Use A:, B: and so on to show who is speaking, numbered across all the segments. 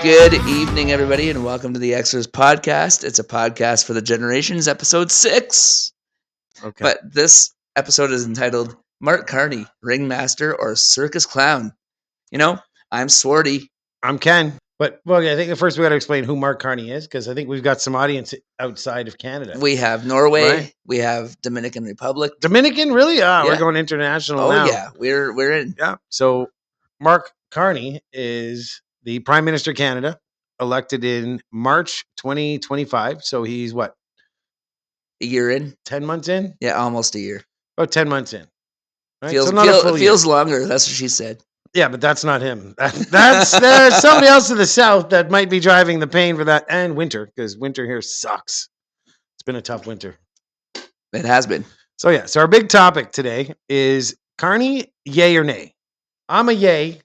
A: Good evening, everybody, and welcome to the X-ers podcast. It's a podcast for the generations, episode 6.
B: Okay.
A: But this episode is entitled Mark Carny, Ringmaster or Circus Clown. You know, I'm Swarty.
B: I'm Ken. But, well, I think first we got to explain who Mark Carny is, because I think we've got some audience outside of Canada.
A: We have Norway.
B: Right.
A: We have Dominican Republic.
B: Dominican? Really?
A: Yeah.
B: We're going international now.
A: Oh, yeah. We're in.
B: Yeah. So Mark Carny is the Prime Minister of Canada, elected in March 2025. So he's what?
A: A year in?
B: 10 months in?
A: Yeah, almost a year.
B: About 10 months in. Right?
A: Feels,
B: so not a full
A: feels
B: year.
A: longer. That's what she said.
B: Yeah, but that's not him. There's somebody else to the south that might be driving the pain for that, and winter, because winter here sucks. It's been a tough winter.
A: It has been.
B: So yeah, so our big topic today is Carney, yay or nay? I'm a yay.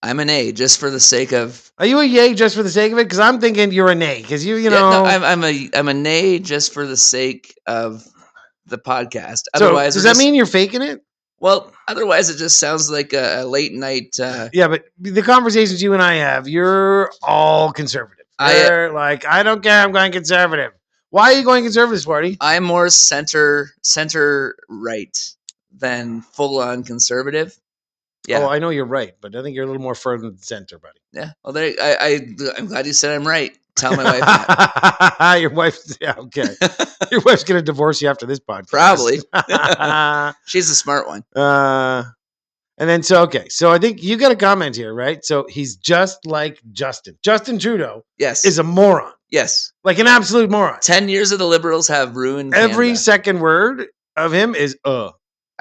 A: I'm an A, just for the sake of.
B: Are you a yay just for the sake of it? Because I'm thinking you're a nay, because you know.
A: No, I'm a nay just for the sake of the podcast.
B: So
A: Otherwise,
B: does that mean you're faking it?
A: Well, otherwise it just sounds like a late night.
B: Yeah, but the conversations you and I have, you're all conservative. You're like, I don't care, I'm going conservative. Why are you going conservative, Swarty?
A: I'm more center right than full on conservative. Yeah.
B: Oh, I know you're right, but I think you're a little more further than center, buddy.
A: Yeah. Well, I'm glad you said I'm right. Tell my wife that.
B: Your wife, yeah, okay. Your wife's gonna divorce you after this podcast.
A: Probably. She's the smart one.
B: And then so I think you got a comment here, right? So he's just like Justin. Justin Trudeau,
A: yes,
B: is a moron.
A: Yes,
B: like an absolute moron.
A: 10 years of the Liberals have ruined
B: every
A: Canada.
B: Second word of him is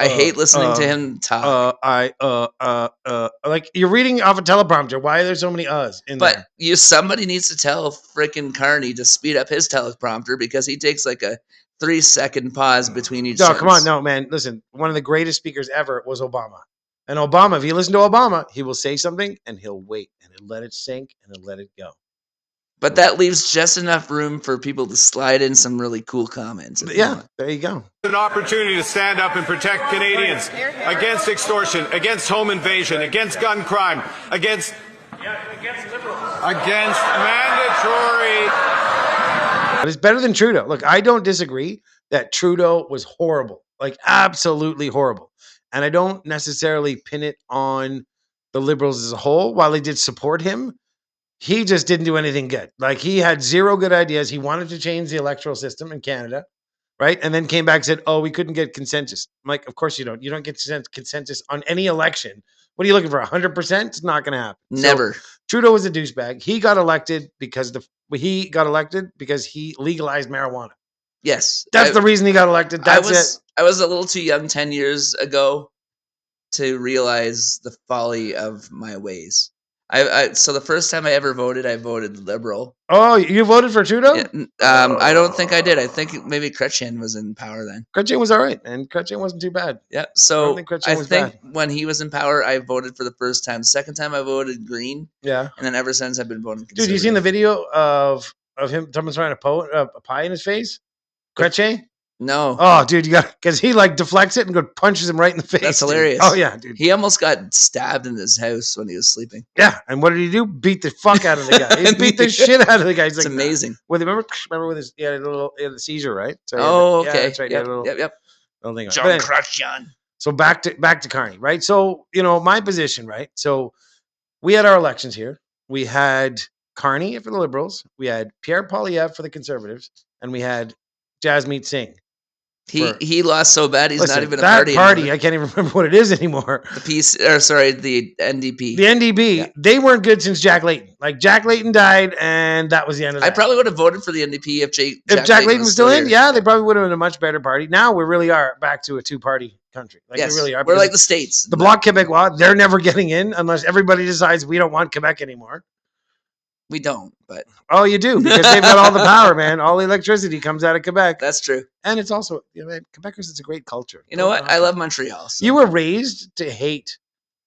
A: I hate listening to him talk.
B: Like you're reading off a teleprompter. Why are there so many uhs in there?
A: But somebody needs to tell frickin' Carney to speed up his teleprompter because he takes like a 3-second pause between each sentence.
B: Come on, no, man. Listen, one of the greatest speakers ever was Obama. And Obama, if you listen to Obama, he will say something and he'll wait and he'll let it sink and he'll let it go.
A: But that leaves just enough room for people to slide in some really cool comments.
B: Yeah, there you go.
C: An opportunity to stand up and protect Canadians against extortion, against home invasion, against gun crime, against liberals, against mandatory.
B: But it's better than Trudeau. Look, I don't disagree that Trudeau was horrible, like absolutely horrible. And I don't necessarily pin it on the Liberals as a whole. While they did support him, he just didn't do anything good. Like he had zero good ideas. He wanted to change the electoral system in Canada, right? And then came back and said, oh, we couldn't get consensus. I'm like, of course you don't. You don't get consensus on any election. What are you looking for, 100%? It's not going to happen.
A: Never.
B: So, Trudeau was a douchebag. He got elected because he legalized marijuana.
A: Yes.
B: That's the reason he got elected. That's it.
A: I was a little too young 10 years ago to realize the folly of my ways. So the first time I ever voted, I voted Liberal. Oh,
B: you voted for Trudeau?
A: Yeah, I don't think I did. I think maybe Chrétien was in power then.
B: Chrétien was all right, and Chrétien wasn't too bad.
A: Yeah, so I think
B: bad.
A: when he was in power, I voted for the first time. Second time, I voted Green.
B: Yeah.
A: And then ever since, I've been voting Conservative.
B: Dude, you seen the video of him, someone's trying to put a pie in his face? Chrétien?
A: No.
B: Oh, dude, you got because he like deflects it and go punches him right in the face.
A: That's hilarious.
B: Oh yeah, dude.
A: He almost got stabbed in his house when he was sleeping.
B: Yeah, and what did he do? Beat the fuck out of the guy. He beat the shit out of the guy. He's
A: it's
B: like,
A: amazing.
B: Well, remember with his he had a seizure, right? So
A: okay.
B: Yeah, that's right.
A: Yep.
B: Little thing.
A: John Chrétien.
B: So back to Carney, right? So my position, right? So we had our elections here. We had Carney for the Liberals. We had Pierre Poilievre for the Conservatives, and we had Jasmeet Singh.
A: He lost so bad he's not even a
B: party
A: anymore.
B: I can't even remember what it is anymore.
A: The NDP.
B: The NDP, They weren't good since Jack Layton. Like Jack Layton died, and that was the end of that.
A: I probably would have voted for the NDP if
B: Jack Layton was still in. Yeah, they probably would have been a much better party. Now we really are back to a two-party country. Like
A: yes,
B: we really are.
A: We're like the States.
B: The Bloc Québécois, they're never getting in unless everybody decides we don't want Quebec anymore.
A: We don't, but
B: you do because they've got all the power, man. All the electricity comes out of Quebec.
A: That's true,
B: and it's also Quebecers. It's a great culture.
A: You know what? I love Montreal. So.
B: You were raised to hate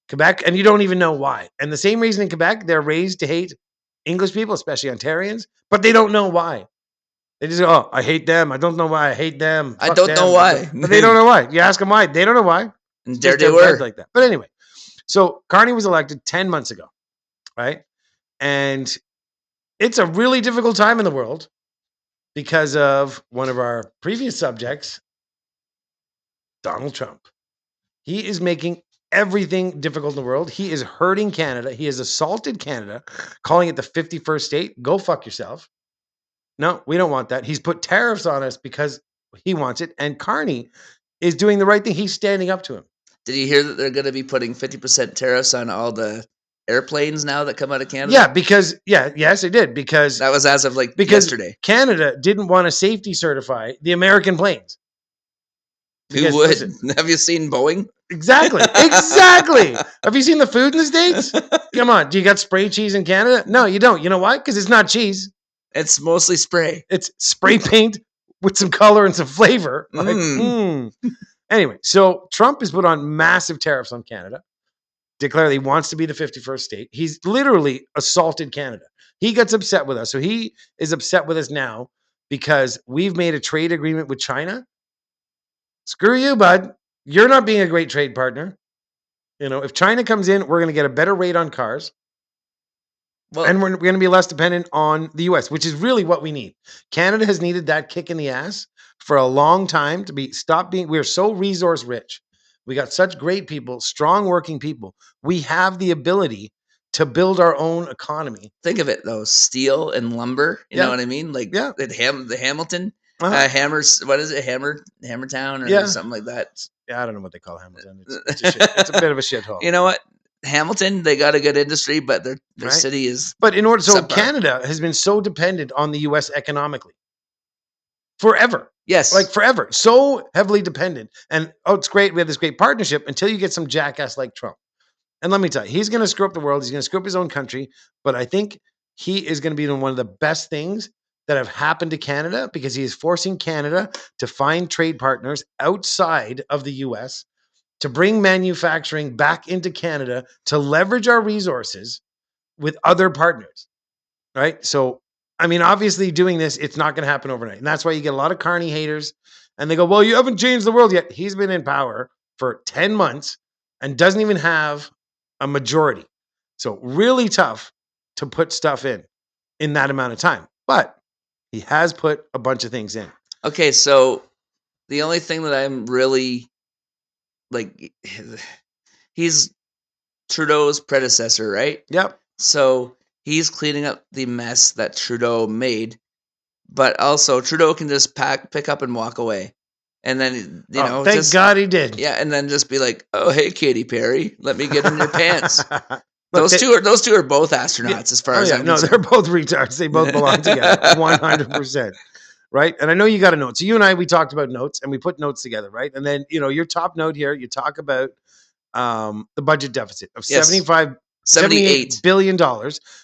B: Quebec, and you don't even know why. And the same reason in Quebec, they're raised to hate English people, especially Ontarians, but they don't know why. They just go, I hate them. I don't know why I hate them.
A: I don't know why.
B: But they don't know why. You ask them why. They don't know why.
A: And there they were.
B: Like that. But anyway, so Carney was elected 10 months ago, right? And it's a really difficult time in the world because of one of our previous subjects, Donald Trump. He is making everything difficult in the world. He is hurting Canada. He has assaulted Canada, calling it the 51st state. Go fuck yourself. No, we don't want that. He's put tariffs on us because he wants it. And Carney is doing the right thing. He's standing up to him.
A: Did you hear that they're going to be putting 50% tariffs on all the airplanes now that come out of Canada?
B: Yeah, because yes, it did. Because
A: that was as of yesterday.
B: Canada didn't want to safety certify the American planes.
A: Who would? Listen, have you seen Boeing?
B: Exactly. Exactly. Have you seen the food in the States? Come on. Do you got spray cheese in Canada? No, you don't. You know why? Because it's not cheese.
A: It's mostly spray.
B: It's spray paint with some color and some flavor. Anyway, so Trump has put on massive tariffs on Canada, declared he wants to be the 51st state. He's literally assaulted Canada. He gets upset with us. So he is upset with us now because we've made a trade agreement with China. Screw you, bud. You're not being a great trade partner. You know, if China comes in, we're going to get a better rate on cars. Well, and we're going to be less dependent on the U.S., which is really what we need. Canada has needed that kick in the ass for a long time to stop being. We're so resource rich. We got such great people, strong working people. We have the ability to build our own economy.
A: Think of it though, steel and lumber. You know what I mean? Like the Hamilton. Hammers, what is it? Hammertown or something like that.
B: Yeah, I don't know what they call Hamilton. It's a bit of a shithole.
A: You know what? Hamilton, they got a good industry, but their city is.
B: But Canada has been so dependent on the U.S. economically forever.
A: Yes,
B: like forever, so heavily dependent. And it's great. We have this great partnership until you get some jackass like Trump. And let me tell you, he's going to screw up the world. He's going to screw up his own country. But I think he is going to be doing one of the best things that have happened to Canada because he is forcing Canada to find trade partners outside of the U.S. to bring manufacturing back into Canada to leverage our resources with other partners, right? So, I mean, obviously doing this, it's not going to happen overnight. And that's why you get a lot of Carney haters and they go, well, you haven't changed the world yet. He's been in power for 10 months and doesn't even have a majority. So really tough to put stuff in that amount of time. But he has put a bunch of things in.
A: Okay, so the only thing that I'm really he's Trudeau's predecessor, right?
B: Yep.
A: So he's cleaning up the mess that Trudeau made, but also Trudeau can just pick up and walk away. And then,
B: thank God he did.
A: Yeah, and then just be like, "Oh, hey, Katy Perry, let me get in your pants." Those two are both astronauts, as far as I'm concerned.
B: They're both retards. They both belong together, 100%. Right? And I know you got a note. So you and I, we talked about notes, and we put notes together, right? And then, your top note here, you talk about the budget deficit of $78 billion,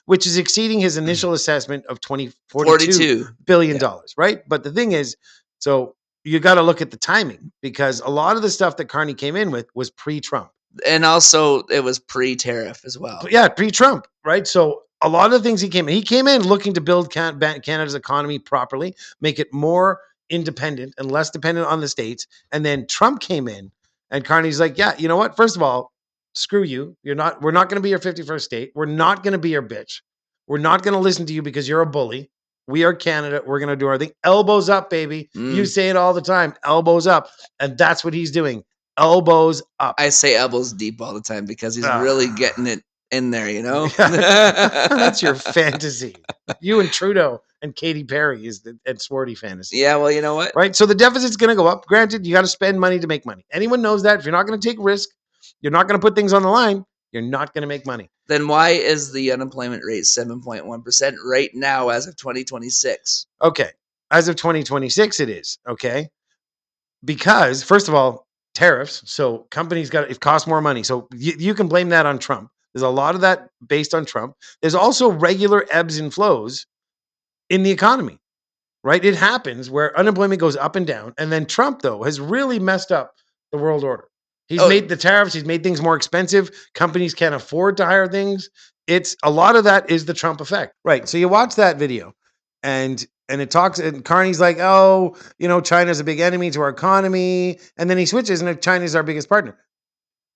B: which is exceeding his initial assessment of $42 billion, right? But the thing is, so you got to look at the timing because a lot of the stuff that Carney came in with was pre-Trump.
A: And also it was pre-tariff as well.
B: Yeah, pre-Trump, right? So a lot of the things he came in looking to build Canada's economy properly, make it more independent and less dependent on the states. And then Trump came in and Carney's like, yeah, you know what? First of all, screw you. We're not going to be your 51st state. We're not going to be your bitch. We're not going to listen to you because you're a bully. We are Canada. We're going to do our thing. Elbows up, baby. You say it all the time. Elbows up. And that's what he's doing. Elbows up.
A: I say elbows deep all the time because he's really getting it in there,
B: That's your fantasy. You and Trudeau and Katy Perry and Swarty fantasy.
A: Yeah, well, you know what?
B: Right? So the deficit's going to go up. Granted, you got to spend money to make money. Anyone knows that. If you're not going to take risk, you're not going to put things on the line, you're not going to make money.
A: Then why is the unemployment rate 7.1% right now as of 2026?
B: Okay. As of 2026, it is. Okay. Because, first of all, tariffs. So companies it costs more money. So you can blame that on Trump. There's a lot of that based on Trump. There's also regular ebbs and flows in the economy, right? It happens where unemployment goes up and down. And then Trump, though, has really messed up the world order. He's made the tariffs. He's made things more expensive. Companies can't afford to hire things. It's a lot of that is the Trump effect, right? So you watch that video and it talks, and Carney's like, oh, China's a big enemy to our economy. And then he switches and China's our biggest partner.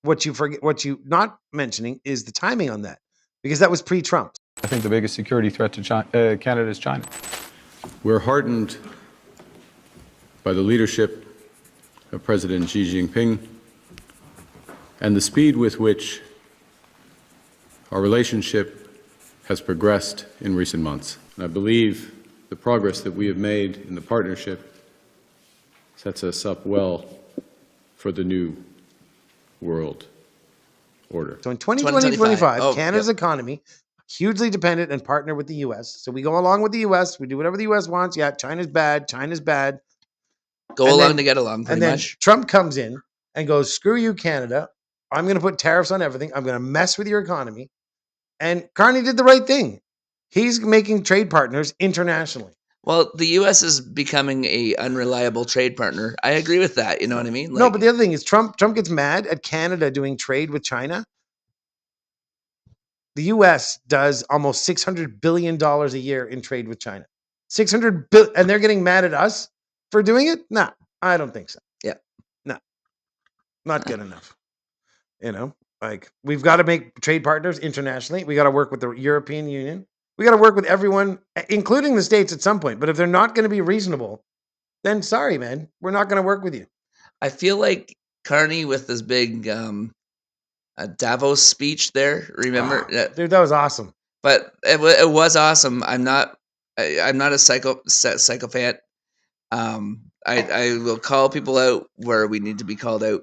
B: What you not mentioning is the timing on that, because that was pre-Trump.
D: I think the biggest security threat to China, Canada is China.
E: We're heartened by the leadership of President Xi Jinping and the speed with which our relationship has progressed in recent months. And I believe the progress that we have made in the partnership sets us up well for the new world order.
B: So in 2025,
A: Oh,
B: Canada's
A: yep.
B: economy hugely dependent and partner with the U.S. So we go along with the U.S. We do whatever the U.S. wants. Yeah, China's bad. China's bad.
A: Go
B: And
A: along
B: then-
A: to get along, pretty
B: And then
A: much.
B: Trump comes in and goes, "Screw you, Canada. I'm going to put tariffs on everything. I'm going to mess with your economy." And Carney did the right thing. He's making trade partners internationally.
A: Well, the U.S. is becoming a unreliable trade partner. I agree with that. You know what I mean?
B: No, but the other thing is Trump gets mad at Canada doing trade with China. The U.S. does almost $600 billion a year in trade with China. $600 billion, and they're getting mad at us for doing it? No, I don't think so.
A: Yeah.
B: No, not good enough. You know, like we've got to make trade partners internationally. We got to work with the European Union. We got to work with everyone, including the States at some point. But if they're not going to be reasonable, then sorry, man, we're not going to work with you.
A: I feel like Carney with this big Davos speech there. Remember?
B: Dude, that was awesome.
A: But it was awesome. I'm not a psychopath. I will call people out where we need to be called out.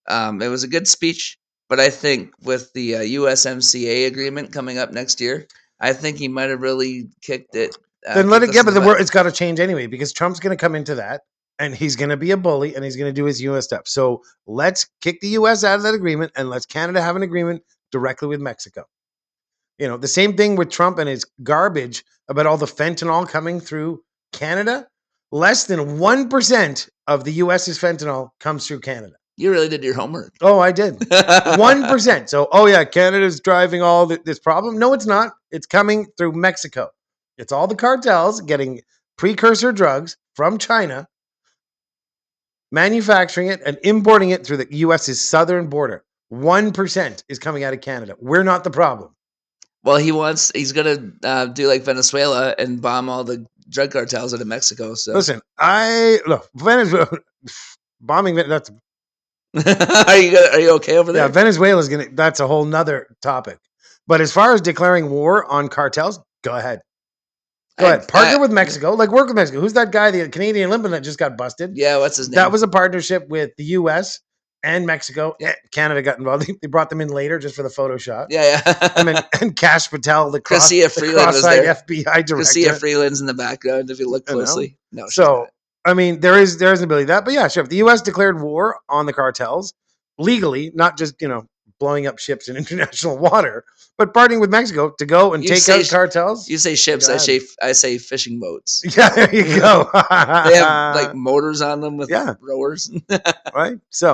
A: It was a good speech, but I think with the USMCA agreement coming up next year, I think he might have really kicked it.
B: Then let it
A: kicked
B: get,
A: us
B: but
A: in
B: the
A: the
B: world
A: butt.
B: it's got to change anyway because Trump's going to come into that and he's going to be a bully and he's going to do his U.S. stuff. So let's kick the U.S. out of that agreement and let's Canada have an agreement directly with Mexico. You know, the same thing with Trump and his garbage about all the fentanyl coming through Canada. Less than 1% of the U.S.'s fentanyl comes through Canada.
A: You really did your homework.
B: Oh, I did. 1%. So, oh yeah, Canada's driving all this problem. No, it's not. It's coming through Mexico. It's all the cartels getting precursor drugs from China, manufacturing it and importing it through the U.S.'s southern border. 1% is coming out of Canada. We're not the problem.
A: Well, he's gonna do like Venezuela and bomb all the drug cartels out of Mexico. So
B: Listen, Venezuela bombing. That's
A: are you okay over there?
B: yeah. Venezuela's gonna. That's a whole nother topic. But as far as declaring war on cartels, go ahead. Go ahead. Partner with Mexico. Like work with Mexico. Who's that guy? The Canadian Olympian that just got busted.
A: Yeah, what's his name?
B: That was a partnership with the U.S. and Mexico.
A: Yeah.
B: Canada got involved. They brought them in later just for the photo shot.
A: Yeah.
B: And Cash Patel, the
A: Chrystia Freeland was
B: cross-eyed
A: there.
B: FBI director.
A: Chrystia Freeland's in the background if you look
B: I know.
A: closely. No, she's
B: So,
A: not.
B: I mean, there is an ability to that. But yeah, sure. If the U.S. declared war on the cartels legally, not just, blowing up ships in international water, but partnering with Mexico to go and
A: You
B: take
A: say
B: out cartels.
A: You say ships,
B: God.
A: I say fishing boats.
B: Yeah, there you go.
A: They have like motors on them with
B: Yeah.
A: rowers.
B: Right? So,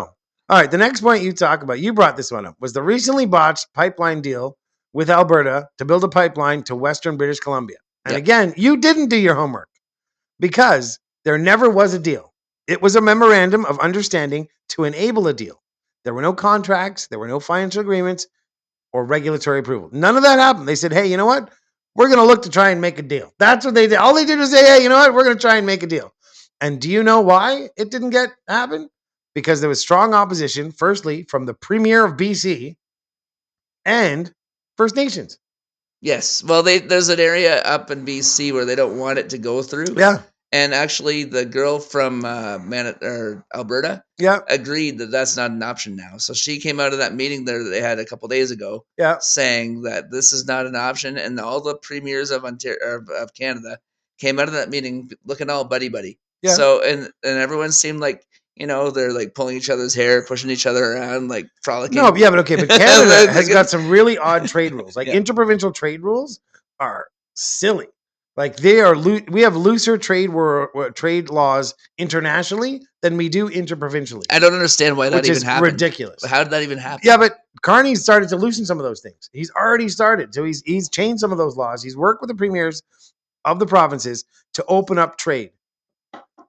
B: all right, the next point you talk about, you brought this one up, was the recently botched pipeline deal with Alberta to build a pipeline to Western British Columbia. And
A: Yeah.
B: again, you didn't do your homework because there never was a deal. It was a memorandum of understanding to enable a deal. There were no contracts, there were no financial agreements or regulatory approval. None of that happened. They said, hey, you know what? We're going to look to try and make a deal. That's what they did. All they did was say, hey, you know what? We're going to try and make a deal. And do you know why it didn't happen? Because there was strong opposition, firstly, from the Premier of BC and First Nations.
A: Yes. Well, there's an area up in BC where they don't want it to go through.
B: Yeah.
A: And actually, the girl from Alberta
B: Yeah.
A: agreed that that's not an option now. So she came out of that meeting there that they had a couple days ago,
B: Yeah.
A: saying that this is not an option. And all the premiers of of Canada came out of that meeting looking all buddy.
B: Yeah.
A: So and everyone seemed like they're like pulling each other's hair, pushing each other around, like frolicking.
B: No, yeah, but okay, but Canada has
A: Like,
B: got some really odd trade rules. Like
A: Yeah.
B: interprovincial trade rules are silly. Like they are, we have looser trade laws internationally than we do interprovincially,
A: I don't understand why that
B: which
A: even
B: is
A: happened.
B: ridiculous.
A: How did that even happen?
B: Yeah, but Carney started to loosen some of those things. He's already started. So he's changed some of those laws. He's worked with the premiers of the provinces to open up trade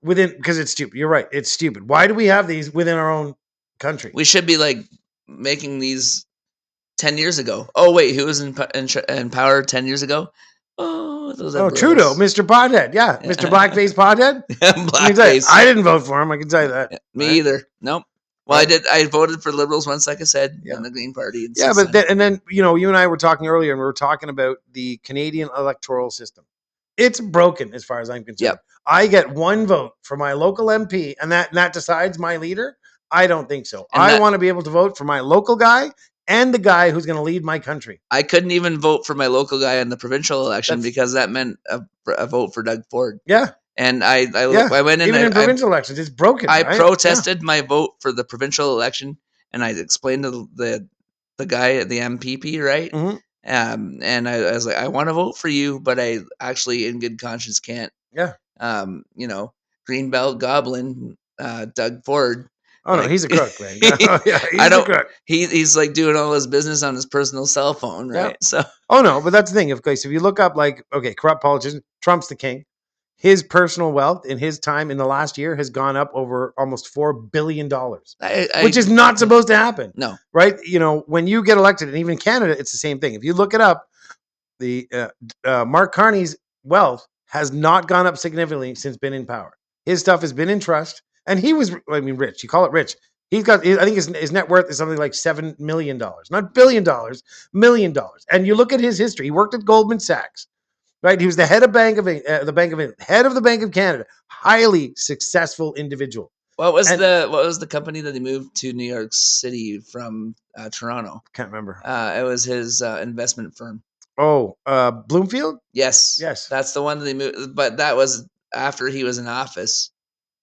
B: because it's stupid. You're right. It's stupid. Why do we have these within our own country?
A: We should be like making these 10 years ago. Oh wait, who was in power 10 years ago? Oh, those are
B: Trudeau, Mr. Pothead. Yeah, Mr. Blackface Pothead. Let me tell you,
A: Blackface.
B: I didn't vote for him. I can tell you that.
A: Me either. Nope. Well, I did. I voted for Liberals once, like I said, in the Green Party. And
B: yeah, but then you and I were talking earlier, and we were talking about the Canadian electoral system. It's broken as far as I'm concerned.
A: Yep.
B: I get one vote for my local MP, and that decides my leader. I don't think so. I want to be able to vote for my local guy and the guy who's going to lead my country.
A: I couldn't even vote for my local guy in the provincial election because that meant a vote for Doug Ford.
B: Yeah.
A: And I went in.
B: Even in provincial elections, it's broken.
A: I
B: right?
A: protested my vote for the provincial election, and I explained to the guy at the MPP, right?
B: Mm-hmm.
A: And I was like, I want to vote for you, but I actually, in good conscience, can't.
B: Yeah.
A: Greenbelt Goblin, Doug Ford.
B: Oh no, he's a crook, man. He's a crook.
A: He's like doing all his business on his personal cell phone, right?
B: Yeah.
A: So.
B: Oh no, but that's the thing. Of course, if you look up corrupt politician, Trump's the king. His personal wealth in his time in the last year has gone up over almost $4 billion, which is not supposed to happen.
A: No.
B: Right? When you get elected, and even Canada, it's the same thing. If you look it up, the Mark Carney's wealth has not gone up significantly since been in power. His stuff has been in trust, and he was, rich. You call it rich. He's got, I think his net worth is something like $7 million, not $1 billion, $1 million. And you look at his history. He worked at Goldman Sachs. Right, he was the head of the Bank of England, head of the Bank of Canada, highly successful individual.
A: What was the company that he moved to New York City from Toronto?
B: Can't remember.
A: It was his investment firm.
B: Oh, Bloomfield?
A: Yes.
B: Yes.
A: That's the one that he moved, but that was after he was in office,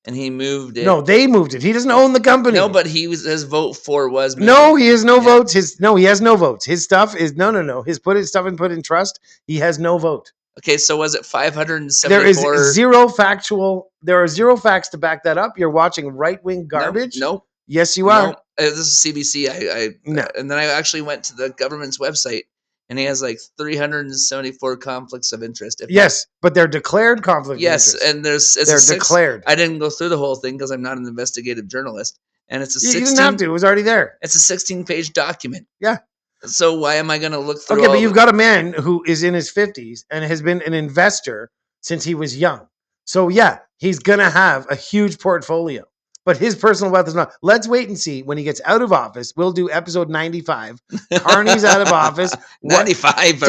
A: and he moved it.
B: No, they moved it. He doesn't own the company.
A: No, but his vote for was moved.
B: No, he has no votes. He has no votes. His stuff is no. His stuff and put in trust. He has no vote.
A: Okay, so was it 574?
B: There is zero factual. There are zero facts to back that up. You're watching right-wing garbage.
A: No.
B: Yes, you are.
A: No. This is CBC.
B: No.
A: And then I actually went to the government's website, and he has like 374 conflicts of interest.
B: Yes, but they're declared conflicts of interest.
A: Yes, and
B: they're declared.
A: I didn't go through the whole thing because I'm not an investigative journalist, and it's a 16.
B: You didn't have to. It was already there.
A: It's a 16-page document.
B: Yeah.
A: So why am I going to look through?
B: Okay, but you've got a man who is in his 50s and has been an investor since he was young. So yeah, he's going to have a huge portfolio, but his personal wealth is not. Let's wait and see when he gets out of office. We'll do episode 95. Carney's out of office.
A: 95.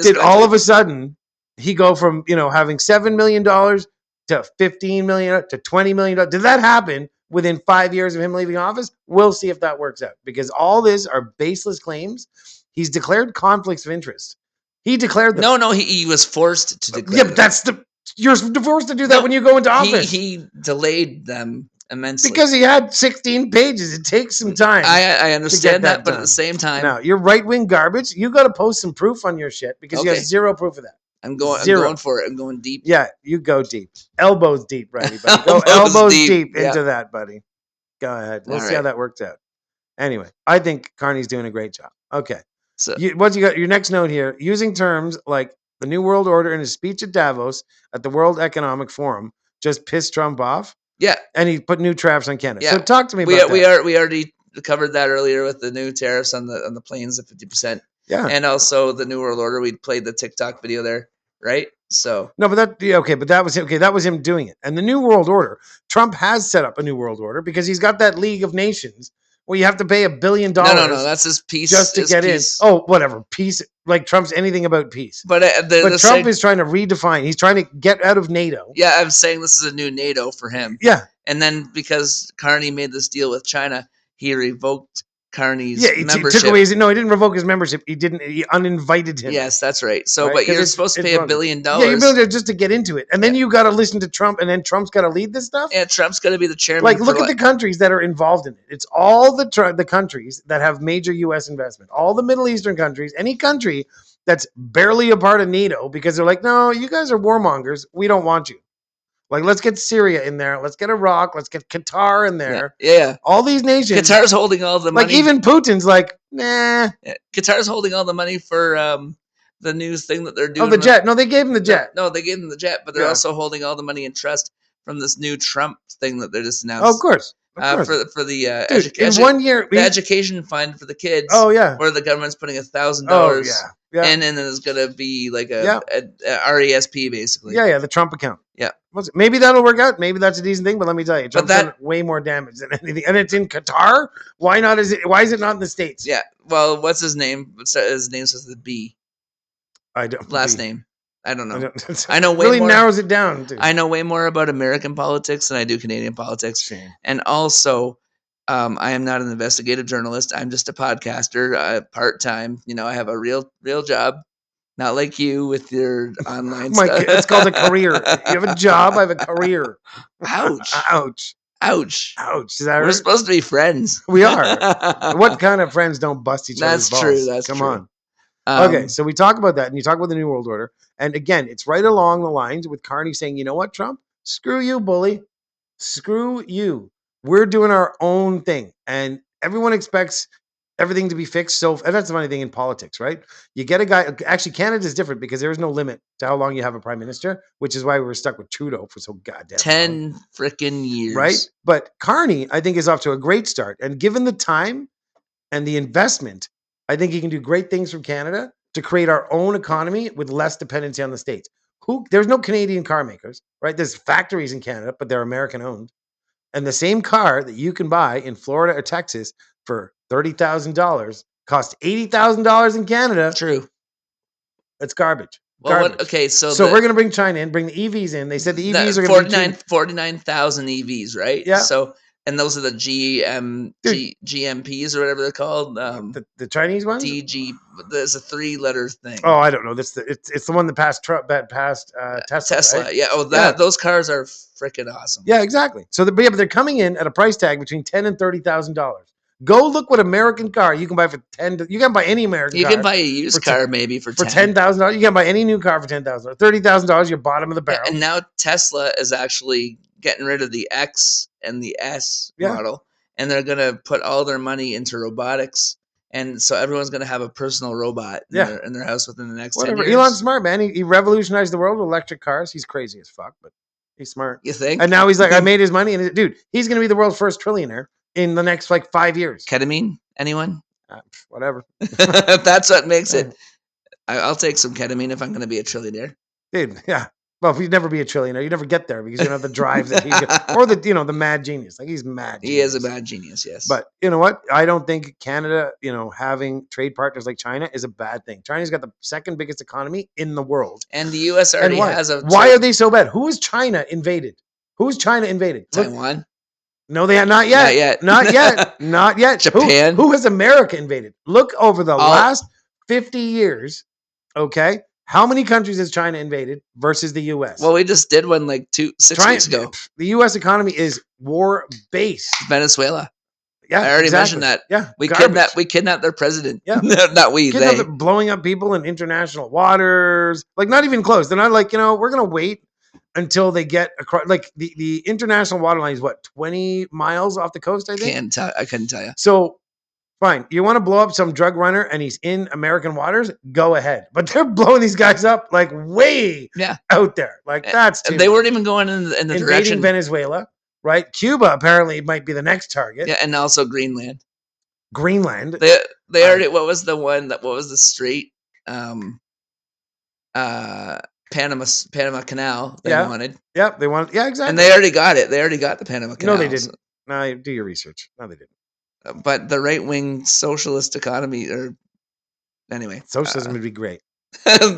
B: Did all of a sudden he go from, having $7 million to $15 million to $20 million? Did that happen within 5 years of him leaving office? We'll see if that works out, because all this are baseless claims. He's declared conflicts of interest. He declared them.
A: No, he was forced to declare.
B: Yeah, but you're forced to do that when you go into office.
A: He delayed them immensely
B: because he had 16 pages. It takes some time.
A: I understand that, but at the same time,
B: now you're right-wing garbage. You got to post some proof on your shit because you have zero proof of that.
A: I'm going for it. I'm going deep.
B: Yeah, you go deep. Elbows deep, righty, buddy. Go elbows deep into that, buddy. Go ahead. We'll see how that works out. Anyway, I think Carney's doing a great job. Okay. So what you got? Your next note here, using terms like the New World Order in his speech at Davos at the World Economic Forum just pissed Trump off.
A: Yeah.
B: And he put new tariffs on Canada.
A: Yeah.
B: So talk to me about that.
A: We already covered that earlier with the new tariffs on the planes at 50%.
B: Yeah.
A: And also the New World Order. We played the TikTok video there. Right. So
B: no, but that was okay. That was him doing it. And the New World Order, Trump has set up a New World Order because he's got that League of Nations where you have to pay $1 billion.
A: No, that's his peace
B: just to get in. Oh, whatever, peace. Like Trump's anything about peace.
A: But
B: Trump is trying to redefine. He's trying to get out of NATO.
A: Yeah, I'm saying this is a new NATO for him.
B: Yeah,
A: and then because Carney made this deal with China, he revoked Carney's membership.
B: He took away he didn't revoke his membership. He uninvited him.
A: Yes, that's right. So, but you're supposed to pay $1 billion.
B: Yeah, you're billion just to get into it. And then you got to listen to Trump, and then Trump's got to lead this stuff.
A: Yeah, Trump's got to be the chairman.
B: Like, look at the countries that are involved in it. It's all the countries that have major U.S. investment. All the Middle Eastern countries, any country that's barely a part of NATO, because they're like, no, you guys are warmongers. We don't want you. Like, let's get Syria in there. Let's get Iraq. Let's get Qatar in there.
A: Yeah.
B: All these nations.
A: Qatar's holding all the money.
B: Like, even Putin's like, nah.
A: Yeah. Qatar's holding all the money for the new thing that they're doing.
B: Oh, the jet. No, they gave him the jet.
A: No, they gave him the jet, but they're also holding all the money in trust from this new Trump thing that they're just announced.
B: Oh, of course. Of course.
A: For the
B: Dude, in 1 year,
A: the education fund for the kids.
B: oh yeah,
A: Where the government's putting $1,000
B: oh yeah, yeah,
A: in, and then it's gonna be like
B: yeah,
A: a RESP basically.
B: yeah, the Trump account.
A: Yeah.
B: Maybe that'll work out. Maybe that's a decent thing. But let me tell you, Trump's
A: that-
B: done way more damage than anything. And it's in Qatar. Why not? Why is it not in the States?
A: Yeah. Well, what's his name? His name says the B.
B: I don't.
A: Last name. I don't know.
B: It
A: I know way
B: really
A: more.
B: narrows it down. Dude.
A: I know way more about American politics than I do Canadian politics.
B: Shame.
A: And also, I am not an investigative journalist. I'm just a podcaster, part time. You know, I have a real job, not like you with your online
B: Mike,
A: stuff.
B: it's called a career. You have a job. I have a career.
A: Ouch!
B: Ouch!
A: Ouch!
B: Ouch! Is that
A: We're
B: right?
A: supposed to be friends.
B: We are. What kind of friends don't bust each other's balls?
A: That's true. That's
B: Come
A: true.
B: on. Okay, so we talk about that, and you talk about the New World Order, and again, it's right along the lines with Carney saying, "You know what, Trump? Screw you, bully. Screw you. We're doing our own thing, and everyone expects everything to be fixed." So, and that's the funny thing in politics, right? You get a guy. Actually, Canada's different because there is no limit to how long you have a prime minister, which is why we were stuck with Trudeau for so goddamn
A: 10 freaking years,
B: right? But Carney, I think, is off to a great start, and given the time and the investment, I think he can do great things from Canada to create our own economy with less dependency on the States. There's no Canadian car makers, right? There's factories in Canada, but they're American owned. And the same car that you can buy in Florida or Texas for $30,000 costs $80,000 in Canada.
A: True.
B: That's garbage.
A: Well,
B: garbage.
A: so
B: we're going to bring China in, bring the EVs in. They said the EVs are going to be
A: 49,000 EVs, right?
B: Yeah.
A: So, and those are the GMPs or whatever they're called.
B: The Chinese ones?
A: DG. There's a 3-letter thing.
B: Oh, I don't know. It's the one that passed Tesla. Right?
A: Yeah. Oh, those cars are freaking awesome.
B: Yeah, exactly. So but they're coming in at a price tag between $10,000 and $30,000. Go look what American car you can buy for $10,000. You can buy any American car.
A: You can buy a used car maybe for
B: $10,000. You can buy any new car for $10,000. $30,000, you're bottom of the barrel.
A: Yeah, and now Tesla is actually getting rid of the X and the S model, and they're going to put all their money into robotics. And so everyone's going to have a personal robot in their house within the next 10 years.
B: Elon's smart, man. He revolutionized the world with electric cars. He's crazy as fuck, but he's smart.
A: You think?
B: And now he's like, I made his money. And dude, he's going to be the world's first trillionaire in the next 5 years.
A: Ketamine? Anyone?
B: Whatever.
A: That's what makes it. I'll take some ketamine if I'm going to be a trillionaire.
B: Dude, yeah. Well, you'd never be a trillionaire. You never get there because you don't have the drive that he or the mad genius. Like he's mad.
A: He is a mad genius, yes.
B: But you know what? I don't think Canada, having trade partners like China is a bad thing. China's got the second biggest economy in the world.
A: And the US already has a
B: Why are they so bad? Who is China invaded? Who's China invaded?
A: Taiwan?
B: No, they have not yet. Not yet. Not yet.
A: Japan?
B: Who has America invaded? Look over the last 50 years, okay? How many countries has China invaded versus the U.S.?
A: Well, we just did one 6 weeks ago.
B: The U.S. economy is war-based.
A: Venezuela.
B: Yeah,
A: I already mentioned that.
B: Yeah,
A: we kidnapped their president.
B: Yeah,
A: not we. They
B: blowing up people in international waters. Like not even close. They're not like we're gonna wait until they get across. Like the international water line is what 20 miles off the coast. I think.
A: I couldn't tell you.
B: So. Fine. You want to blow up some drug runner and he's in American waters? Go ahead. But they're blowing these guys up like way out there. Like that's too
A: they weren't even going in the
B: invading
A: direction.
B: Venezuela, right? Cuba apparently might be the next target.
A: Yeah, and also Greenland.
B: Greenland.
A: They already. What was the one that? What was the strait? Panama Canal. They wanted.
B: Yep, they wanted. Yeah, exactly.
A: And they already got it. They already got the Panama Canal.
B: No, they didn't. No, do your research. No, they didn't.
A: But the right-wing socialist economy, anyway,
B: socialism would be great.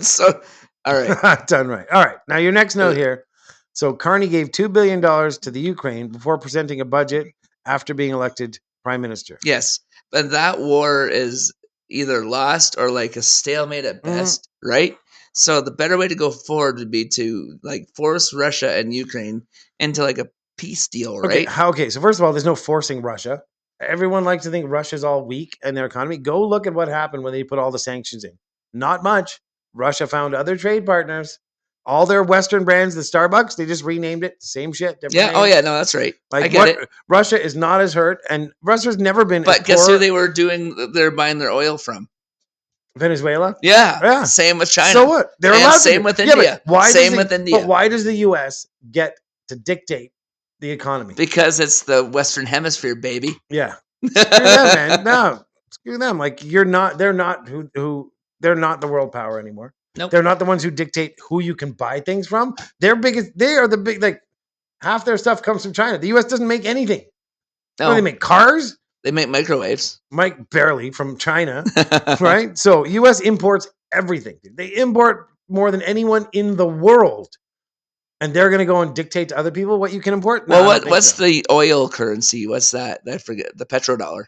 A: So, all right,
B: done right. All right, now your next note here. So Carney gave $2 billion to the Ukraine before presenting a budget after being elected prime minister.
A: Yes, but that war is either lost or like a stalemate at best, right? So the better way to go forward would be to force Russia and Ukraine into a peace deal, right?
B: Okay, so first of all, there's no forcing Russia. Everyone likes to think Russia's all weak in their economy. Go look at what happened when they put all the sanctions in. Not much. Russia found other trade partners. All their Western brands, the Starbucks, they just renamed it. Same shit.
A: Yeah.
B: Name.
A: Oh, yeah. No, that's right. I get it.
B: Russia is not as hurt, and Russia's never been.
A: But guess who they're buying their oil from?
B: Venezuela.
A: Yeah. Same with China.
B: So what? They're allowed.
A: Same with India.
B: But
A: same with India.
B: But why does the U.S. get to dictate the economy.
A: Because it's the Western Hemisphere, baby.
B: Yeah. Screw them, man. No, screw them. Like they're not they're not the world power anymore.
A: Nope.
B: They're not the ones who dictate who you can buy things from. They are the big, like half their stuff comes from China. The US doesn't make anything.
A: No,
B: What do they make? Cars?
A: they make microwaves.
B: Mike barely from China, right? So US imports everything. They import more than anyone in the world. And they're going to go and dictate to other people what you can import? No,
A: Well, what's the oil currency? What's that? I forget. The petrodollar.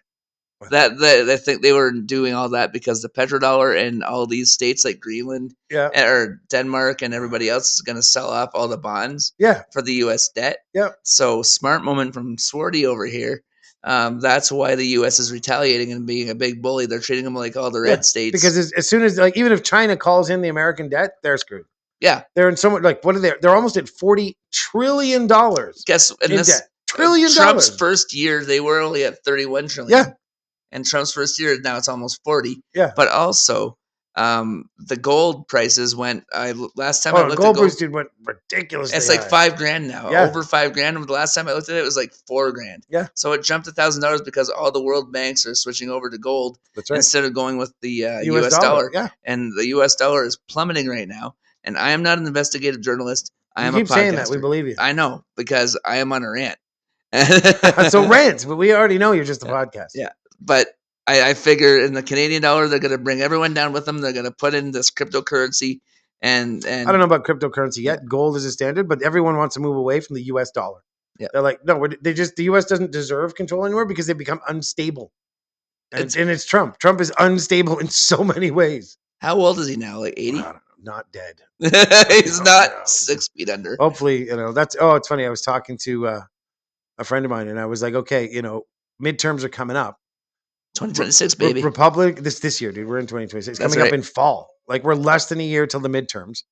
B: What?
A: I think they were doing all that because the petrodollar in all these states like Greenland or Denmark and everybody else is going to sell off all the bonds for the U.S. debt.
B: Yeah.
A: So smart moment from Swarty over here. That's why the U.S. is retaliating and being a big bully. They're treating them like all the red states.
B: Because as soon as, like, even if China calls in the American debt, they're screwed.
A: Yeah.
B: They're in so much, like, what are they? They're almost at $40 trillion.
A: Guess in this
B: debt. Trillion
A: Trump's
B: dollars.
A: first year, they were only at 31 trillion.
B: Yeah.
A: And Trump's first year, now it's almost 40.
B: Yeah.
A: But also, the gold prices went. Last time I looked
B: gold
A: at gold,
B: price went ridiculously.
A: it's like
B: high.
A: $5,000 now.
B: Yeah.
A: Over $5,000. The last time I looked at it, it was like $4,000.
B: Yeah.
A: So it jumped $1,000 because all the world banks are switching over to gold instead of going with the U.S. dollar.
B: Yeah.
A: And the U.S. dollar is plummeting right now. And I am not an investigative journalist. I am
B: You keep
A: a podcaster.
B: saying that. We believe you.
A: I know because I am on a rant.
B: So rants, but we already know you're just a podcast.
A: Yeah. But I figure in the Canadian dollar, they're going to bring everyone down with them. They're going to put in this cryptocurrency. And
B: I don't know about cryptocurrency yet. Gold is a standard, but everyone wants to move away from the U.S. dollar.
A: Yeah.
B: They're like, no, the U.S. doesn't deserve control anymore because they become unstable. And it's Trump. Trump is unstable in so many ways.
A: How old is he now? Like 80?
B: Not dead.
A: He's not 6 feet under.
B: Hopefully, it's funny. I was talking to a friend of mine and I was like, okay, midterms are coming up.
A: 2026, baby.
B: Republic this year, dude. We're in 2026.
A: That's
B: coming up in fall. Like we're less than a year till the midterms.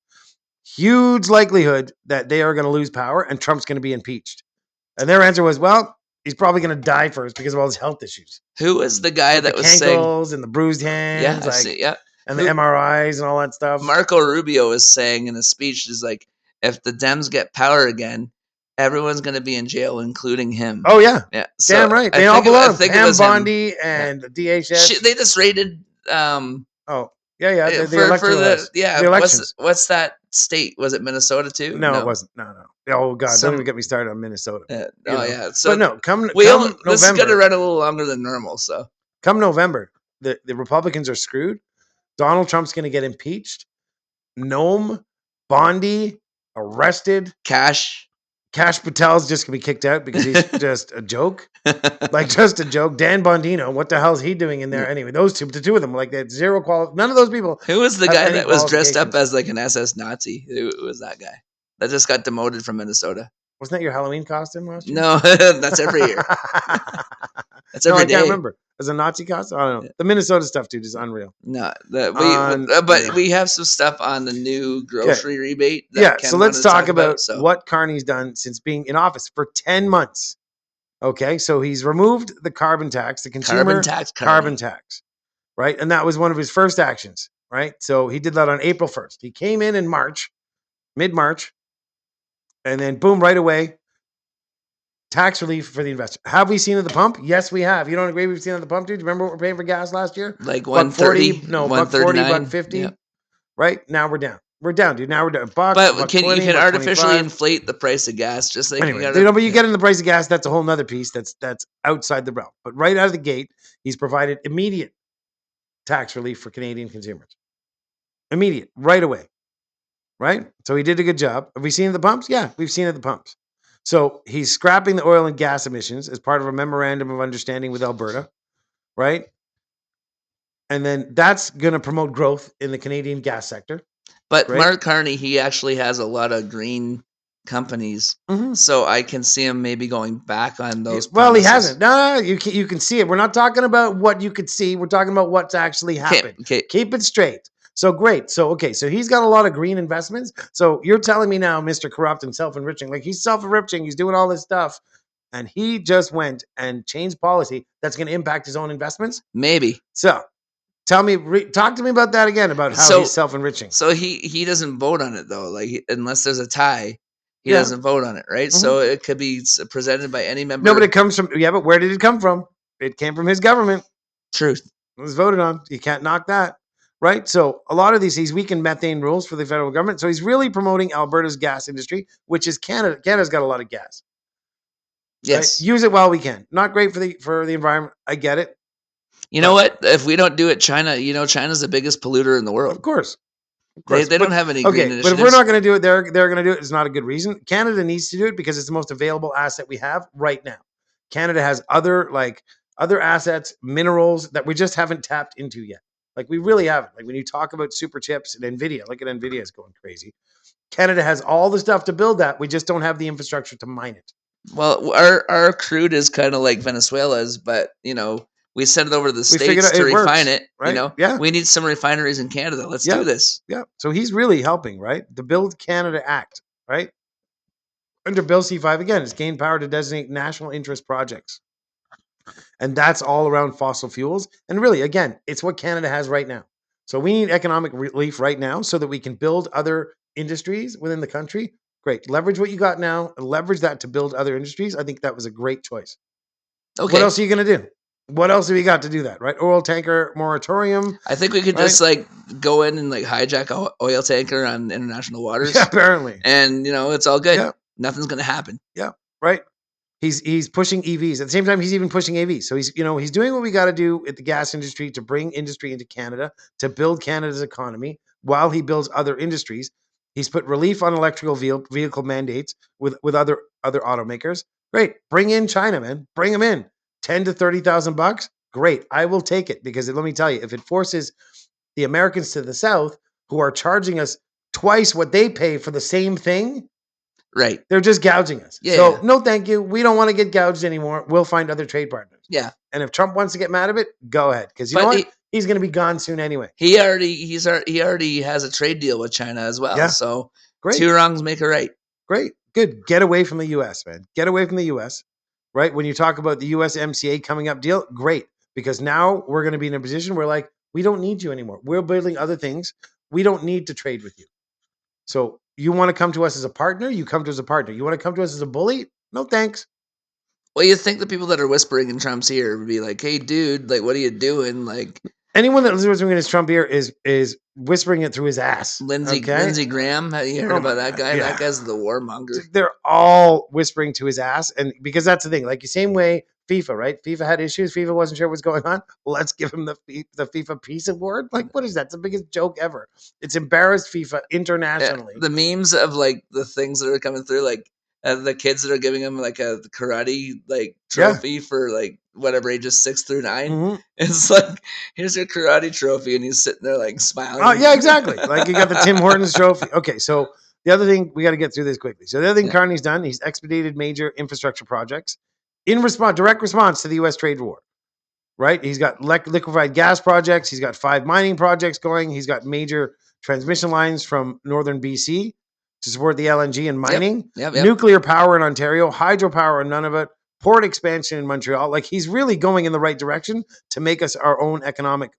B: Huge likelihood that they are going to lose power and Trump's going to be impeached. And their answer was, well, he's probably going to die first because of all his health issues.
A: Who was the guy that was saying
B: and the bruised hands?
A: Yeah,
B: and the MRIs and all that stuff.
A: Marco Rubio is saying in a speech, is like, if the Dems get power again, everyone's going to be in jail, including him.
B: Oh, yeah.
A: Yeah.
B: So damn right. They all belong. Pam Bondi
A: him.
B: and the DHS.
A: They just raided.
B: The
A: elections. What's that state? Was it Minnesota too?
B: No, it wasn't. No. Oh, God. Don't even get me started on Minnesota.
A: Yeah. So,
B: but no, come
A: this
B: November.
A: Is going to run a little longer than normal. So
B: come November, the Republicans are screwed. Donald Trump's going to get impeached. Noam, Bondi, arrested.
A: Cash
B: Patel's just going to be kicked out because he's just a joke. Like, just a joke. Dan Bondino, what the hell is he doing in there? Anyway, the two of them, like, they had zero quality. None of those people.
A: Who was the guy that was dressed up as like an SS Nazi? Who was that guy? That just got demoted from Minnesota.
B: Wasn't that your Halloween costume last year?
A: No, that's every year. That's every day.
B: I can't remember. As a Nazi costume? I don't know. Yeah. The Minnesota stuff, dude, is unreal.
A: No, we have some stuff on the new grocery rebate.
B: So let's talk about what Carney's done since being in office for 10 months. Okay, so he's removed the carbon tax, the consumer carbon tax, right? And that was one of his first actions, right? So he did that on April 1st. He came in March, mid-March, and then boom, right away, tax relief for the investor. Have we seen at the pump? Yes, we have. You don't agree we've seen at the pump, dude? Do you remember what we're paying for gas last year?
A: Like $1.30?
B: No, $1.40, $1.50. Yep. Right? Now we're down. We're down, dude. Now we're down.
A: But you can artificially inflate the price of gas. Just like
B: anyway, but you get in the price of gas, that's a whole nother piece that's outside the realm. But right out of the gate, he's provided immediate tax relief for Canadian consumers. Immediate, right away. Right? So he did a good job. Have we seen it at the pumps? Yeah, we've seen it at the pumps. So he's scrapping the oil and gas emissions as part of a memorandum of understanding with Alberta, right? And then that's going to promote growth in the Canadian gas sector.
A: But Mark Carny, he actually has a lot of green companies, so I can see him maybe going back on those.
B: Well, promises. He hasn't. No, you can see it. We're not talking about what you could see. We're talking about what's actually happened.
A: Okay.
B: Keep it straight. So great. So he's got a lot of green investments. So you're telling me now, Mr. Corrupt and self-enriching, like he's self-enriching, he's doing all this stuff, and he just went and changed policy that's going to impact his own investments? Maybe. So tell me, talk to me about that again, about how he's self-enriching.
A: So he doesn't vote on it though, like unless there's a tie. he
B: Yeah.
A: doesn't vote on it, right? So it could be presented by any member.
B: No, but it comes from but where did it come from? It came from his government.
A: Truth.
B: It was voted on. You can't knock that, right? So a lot of he's weakened methane rules for the federal government. So he's really promoting Alberta's gas industry, which is Canada. Canada's got a lot of gas.
A: Yes.
B: Right? Use it while we can. Not great for the environment. I get it.
A: You know what? If we don't do it, China, China's the biggest polluter in the world.
B: Of course.
A: They don't have any green initiatives.
B: But if we're not going to do it, they're going to do it. It's not a good reason. Canada needs to do it because it's the most available asset we have right now. Canada has other assets, minerals that we just haven't tapped into yet. Like we really haven't. Like when you talk about super chips and Nvidia, look at Nvidia is going crazy. Canada has all the stuff to build that. We just don't have the infrastructure to mine it.
A: Well, our crude is kind of like Venezuela's, but we send it over to the States to refine it.
B: Right? Yeah.
A: We need some refineries in Canada. Let's do this.
B: Yeah. So he's really helping, right? The Build Canada Act, right? Under Bill C-5, again, it's gained power to designate national interest projects. And that's all around fossil fuels. And really, again, it's what Canada has right now. So we need economic relief right now so that we can build other industries within the country. Great. Leverage what you got now and leverage that to build other industries. I think that was a great choice. Okay. What else are you going to do? What else have we got to do that, right? Oil tanker moratorium.
A: I think we could just go in and hijack a oil tanker on international waters.
B: Yeah, apparently.
A: And, it's all good. Yeah. Nothing's going to happen.
B: Yeah, right. He's pushing EVs. At the same time, he's even pushing AVs. So he's doing what we got to do at the gas industry to bring industry into Canada, to build Canada's economy while he builds other industries. He's put relief on electrical vehicle mandates with other automakers. Great. Bring in China, man. Bring them in. $10,000 to $30,000. Great. I will take it because let me tell you, if it forces the Americans to the South who are charging us twice what they pay for the same thing,
A: right? They're
B: just gouging us.
A: Yeah.
B: So no, thank you. We don't want to get gouged anymore. We'll find other trade partners.
A: Yeah.
B: And if Trump wants to get mad at it, go ahead. Because you know what? He's going to be gone soon anyway.
A: He already has a trade deal with China as well. Yeah. So great. Two wrongs make a right.
B: Great. Good. Get away from the U.S., man. Get away from the U.S., right? When you talk about the USMCA coming up deal, great. Because now we're going to be in a position where we don't need you anymore. We're building other things. We don't need to trade with you. So you want to come to us as a partner? You come to us as a partner. You want to come to us as a bully? No, thanks.
A: Well, you think the people that are whispering in Trump's ear would be like, "Hey, dude, what are you doing?"
B: Anyone that is whispering in his Trump ear is whispering it through his ass.
A: Lindsey Graham, have you heard about that guy? Yeah. That guy's the warmonger.
B: They're all whispering to his ass, and because that's the thing. The same way FIFA, right? FIFA had issues. FIFA wasn't sure what's going on. Let's give him the FIFA Peace Award. What is that? It's the biggest joke ever. It's embarrassed FIFA internationally.
A: The memes of the things that are coming through, the kids that are giving him a karate trophy for whatever ages 6 through 9. Mm-hmm. It's here's your karate trophy, and he's sitting there smiling.
B: Oh yeah, exactly. You got the Tim Hortons trophy. Okay, so the other thing we got to get through this quickly. So the other thing Carney's done, he's expedited major infrastructure projects in direct response to the U.S. trade war. Right? He's got liquefied gas projects. He's got 5 mining projects going. He's got major transmission lines from northern BC to support the LNG and mining.
A: Yep.
B: Nuclear power in Ontario, hydropower in Nunavut, port expansion in Montreal. He's really going in the right direction to make us our own economic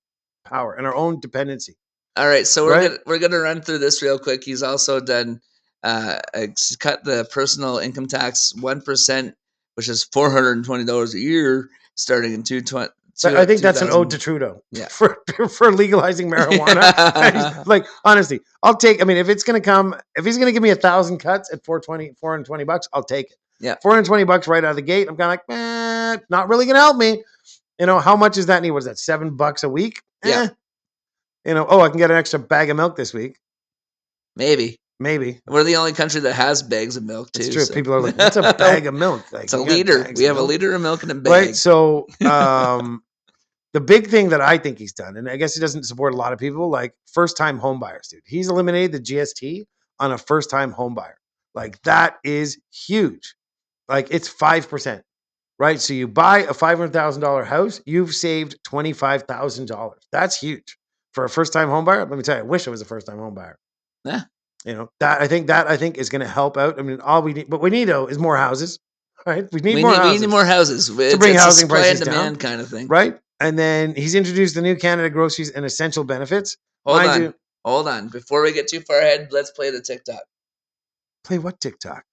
B: power and our own dependency.
A: All right, so we're gonna run through this real quick. He's also done cut the personal income tax 1%, which is $420 a year, starting in 2020.
B: I think that's an ode to Trudeau for legalizing marijuana. Honestly, I'll take. If it's going to come, if he's going to give me 1,000 cuts at $420, I'll take it.
A: Yeah,
B: $420 right out of the gate. I'm kind of not really going to help me. How much is that need? What is that? $7 a week?
A: Yeah.
B: I can get an extra bag of milk this week.
A: Maybe.
B: We're
A: the only country that has bags of milk too.
B: It's true. So. People are like, "What's a bag of milk?"
A: It's a liter. We have a liter of milk in a bag.
B: Right. So, the big thing that I think he's done, and I guess he doesn't support a lot of people, first-time home buyers, dude. He's eliminated the GST on a first-time home buyer. That is huge. It's 5%, right? So you buy a $500,000 house, you've saved $25,000. That's huge for a first-time home buyer. Let me tell you, I wish I was a first-time home buyer.
A: Yeah.
B: That I think is going to help out. All we need, what we need is more houses, right? We need more houses
A: to bring housing prices down, demand kind of thing,
B: right? And then he's introduced the new Canada Groceries and Essential Benefits.
A: Hold on. Before we get too far ahead, let's play the TikTok.
B: Play what TikTok?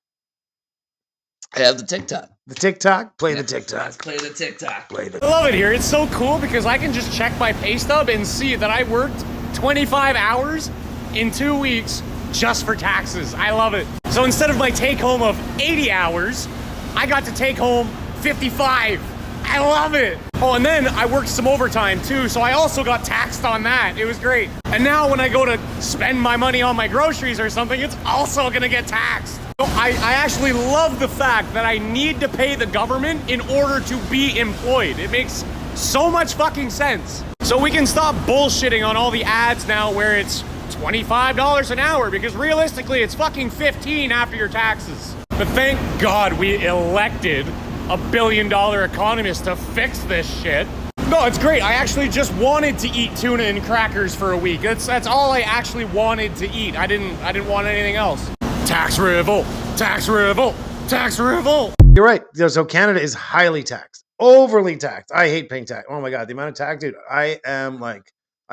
A: I have the TikTok.
B: The TikTok? Play
A: Yeah,
B: the TikTok.
A: let's play the TikTok.
B: Play the
F: I love it here. It's so cool because I can just check my pay stub and see that I worked 25 hours in 2 weeks just for taxes. I love it. So instead of my take home of 80 hours, I got to take home 55. I love it. Oh, and then I worked some overtime too, so I also got taxed on that. It was great. And now when I go to spend my money on my groceries or something, it's also gonna get taxed. So I actually love the fact that I need to pay the government in order to be employed. It makes so much fucking sense. So we can stop bullshitting on all the ads now where it's $25 an hour, because realistically it's fucking 15 after your taxes. But thank God we elected a billion-dollar economist to fix this shit. No, it's great. I actually just wanted to eat tuna and crackers for a week. That's all I actually wanted to eat. I didn't want anything else. Tax revolt, tax revolt, tax revolt.
B: You're right. So Canada is highly taxed, overly taxed. I hate paying tax. Oh my God, the amount of tax, dude. I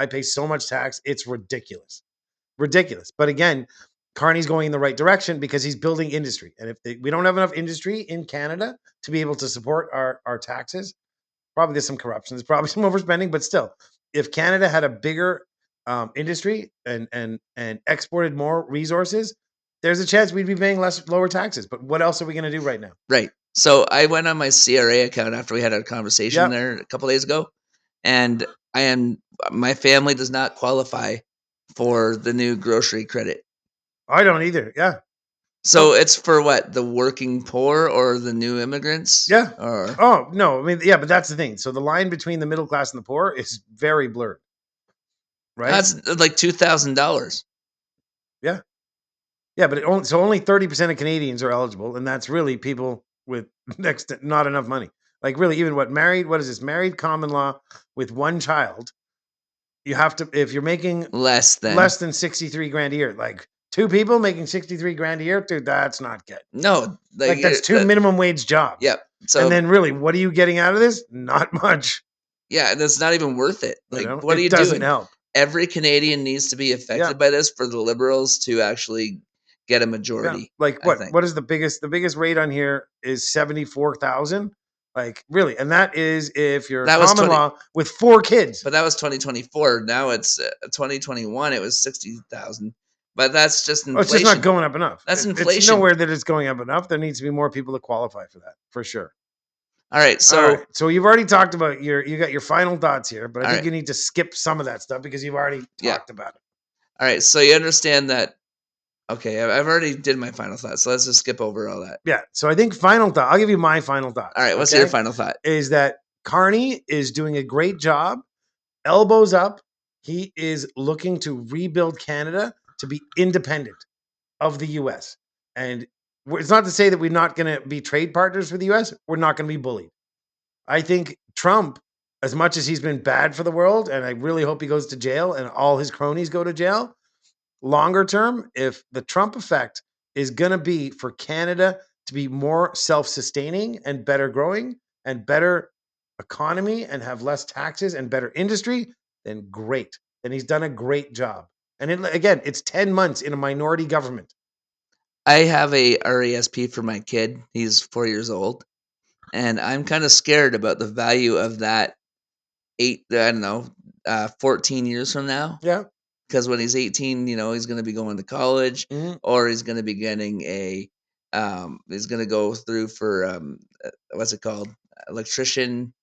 B: pay so much tax. It's ridiculous. Ridiculous. But again, Carney's going in the right direction because he's building industry. And if we don't have enough industry in Canada to be able to support our taxes, probably there's some corruption. There's probably some overspending, but still, if Canada had a bigger industry and exported more resources, there's a chance we'd be paying lower taxes. But what else are we going to do right now?
A: Right. So I went on my CRA account after we had our conversation there a couple days ago, and my family does not qualify for the new grocery credit.
B: I don't either. Yeah.
A: So it's for what? The working poor or the new immigrants?
B: Yeah.
A: Or
B: Oh, no. I mean, yeah, but that's the thing. So the line between the middle class and the poor is very blurred. Right?
A: that's like $2,000.
B: Yeah. Yeah, but only 30% of Canadians are eligible, and that's really people with next to not enough money. Like really, even what is this? Married common law with one child, you have to, if you're making
A: Less than
B: 63 grand a year, like two people making 63 grand a year, dude, that's not good.
A: No,
B: Like that's two minimum wage jobs.
A: Yep. So
B: And then really, what are you getting out of this? Not much.
A: yeah, that's not even worth it. Like, what are
B: It
A: you
B: doesn't
A: doing?
B: help.
A: Every Canadian needs to be affected by this for the Liberals to actually get a majority.
B: Yeah. Like
A: I
B: what?
A: think.
B: What is the biggest rate on here is 74,000. Like really, and that is if you're
A: That was
B: common
A: 20
B: law with 4 kids.
A: But that was 2024. Now it's 2021. It was 60,000. But that's just inflation.
B: Oh, it's just not going up enough.
A: That's
B: It's
A: inflation.
B: nowhere that it's going up enough. There needs to be more people to qualify for that, for sure.
A: All right. So
B: All right. So you've already talked about you got your final thoughts here, but I
A: All
B: think
A: right.
B: you need to skip some of that stuff because you've already talked about it.
A: all right. So you understand that. Okay, I've already did my final thought. So let's just skip over all that.
B: Yeah. So I think final thought. I'll give you my final thought.
A: All right. What's your final thought?
B: Is that Carney is doing a great job, elbows up. He is looking to rebuild Canada to be independent of the U.S. And it's not to say that we're not going to be trade partners with the U.S. We're not going to be bullied. I think Trump, as much as he's been bad for the world, and I really hope he goes to jail and all his cronies go to jail, longer term, if the Trump effect is going to be for Canada to be more self-sustaining and better growing and better economy and have less taxes and better industry, then great. Then he's done a great job. And again, it's 10 months in a minority government.
A: I have a RESP for my kid. He's 4 years old. And I'm kind of scared about the value of that 14 years from now.
B: Yeah.
A: Because when he's 18, he's going to be going to college, or he's going to be getting he's going to go through for, what's it called? Electrician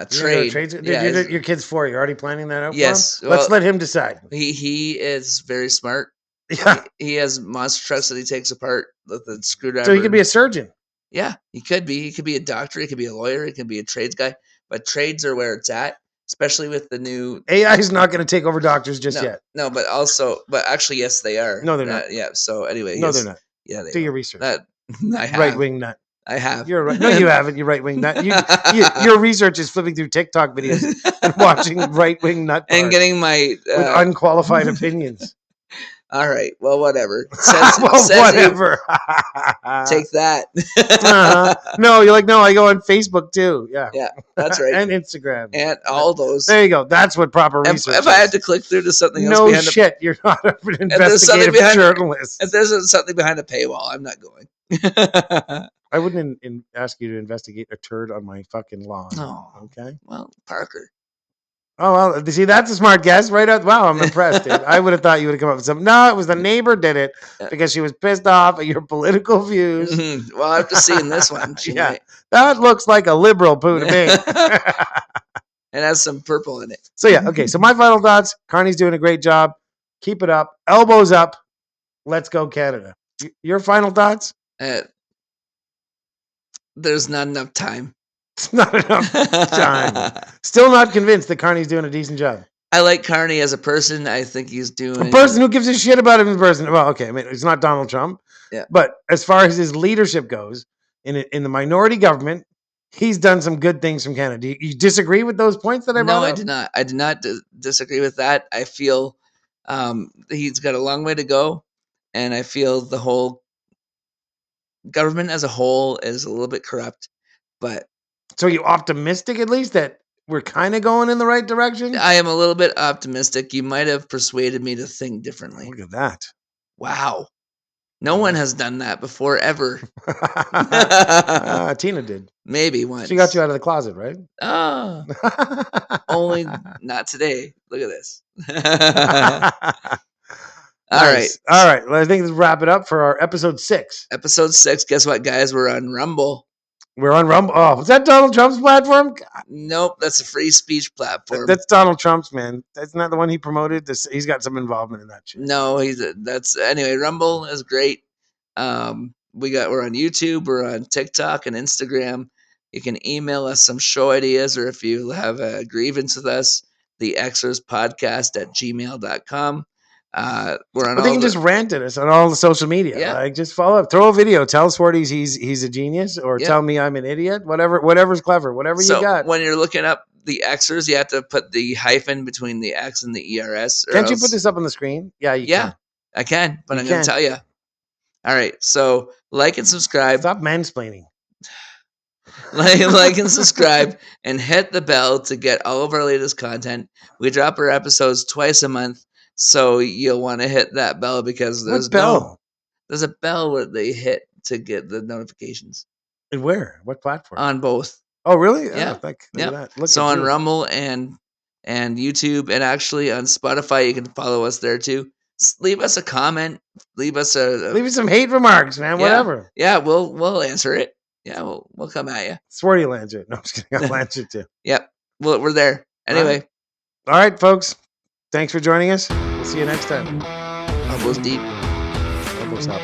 A: trade.
B: Your kid's 4. You're already planning that out?
A: Yes.
B: For him? Let's let him decide.
A: He is very smart.
B: Yeah.
A: He has monster trucks that he takes apart with a screwdriver.
B: So he could be a surgeon.
A: Yeah, he could be. He could be a doctor. He could be a lawyer. He could be a trades guy. But trades are where it's at, especially with the new
B: AI is not going to take over doctors just yet.
A: No, but actually, yes, they are.
B: No, they're not.
A: Yeah. So anyway,
B: No, they're not.
A: Yeah, they
B: do your research.
A: I have.
B: Right wing nut.
A: I have.
B: You're right. No, you haven't. You right wing nut. Your research is flipping through TikTok videos and watching right wing nut
A: and getting my
B: with unqualified opinions.
A: All right. Well, whatever.
B: Whatever.
A: Take that.
B: No, you're like, no, I go on Facebook too. Yeah.
A: Yeah, that's right.
B: And Instagram.
A: And all those.
B: There you go. That's what proper research
A: If I had to click through to something else.
B: No shit. You're not an investigative journalist.
A: If there's something behind a paywall, I'm not going.
B: I wouldn't ask you to investigate a turd on my fucking lawn.
A: No.
B: Okay.
A: Well, Parker.
B: Oh, well, see, that's a smart guess. Right out. Wow, I'm impressed, dude. I would have thought you would have come up with something. No, it was the neighbor did it because she was pissed off at your political views.
A: Well, after seeing this one, she
B: Yeah.
A: might.
B: That looks like a liberal poo to me.
A: It has some purple in it.
B: So, yeah, okay. So, my final thoughts, Carney's doing a great job. Keep it up. Elbows up. Let's go, Canada. Your final thoughts?
A: There's not enough time.
B: It's not enough time. Still not convinced that Carney's doing a decent job.
A: I like Carney as a person. I think he's doing
B: a person who gives a shit about him as a person. Well, okay, I mean, it's not Donald Trump.
A: Yeah.
B: But as far as his leadership goes, in the minority government, he's done some good things from Canada. Do you disagree with those points that I brought up?
A: No, I do not. I do not disagree with that. I feel he's got a long way to go, and I feel the whole government as a whole is a little bit corrupt. But
B: so are you optimistic at least that we're kind of going in the right direction?
A: I am a little bit optimistic. You might have persuaded me to think differently.
B: Look at that.
A: Wow. No one has done that before, ever.
B: Tina did.
A: Maybe once.
B: She got you out of the closet, right?
A: Oh. Only not today. Look at this. All right.
B: All right. Well, I think let's wrap it up for our episode 6.
A: Episode 6. Guess what, guys? We're on Rumble.
B: We're on Rumble. Oh, was that Donald Trump's platform?
A: Nope, that's a free speech platform.
B: That's Donald Trump's, man. That's not the one he promoted. He's got some involvement in that shit.
A: No, anyway. Rumble is great. We're on YouTube. We're on TikTok and Instagram. You can email us some show ideas, or if you have a grievance with us, the X-ers podcast@gmail.com. We're on.
B: They can just rant at us on all the social media.
A: Yeah.
B: Like, just follow up, throw a video, tell Swarty he's a genius, or tell me I'm an idiot. Whatever's clever. Whatever you got.
A: When you're looking up the X-ers, you have to put the hyphen between the X and the ERS.
B: Can't you put this up on the screen? Yeah, you can.
A: I can, but I'm going to tell you. All right, so like and subscribe.
B: Stop mansplaining.
A: like and subscribe and hit the bell to get all of our latest content. We drop our episodes twice a month. So you'll want to hit that bell because there's there's a bell where they hit to get the notifications.
B: And where? What platform?
A: On both.
B: Oh, really?
A: Yeah.
B: Look at that.
A: So on Rumble and YouTube, and actually on Spotify, you can follow us there too. Leave us a comment. Leave us
B: some hate remarks, man. Whatever.
A: Yeah, we'll answer it. Yeah, we'll come at you.
B: Swarty will answer it. No, I'm just kidding. I'll answer it too.
A: Yep. Well, we're there. Anyway.
B: All right, folks. Thanks for joining us. We'll see you next time.
A: Elbows deep.
B: Elbows up.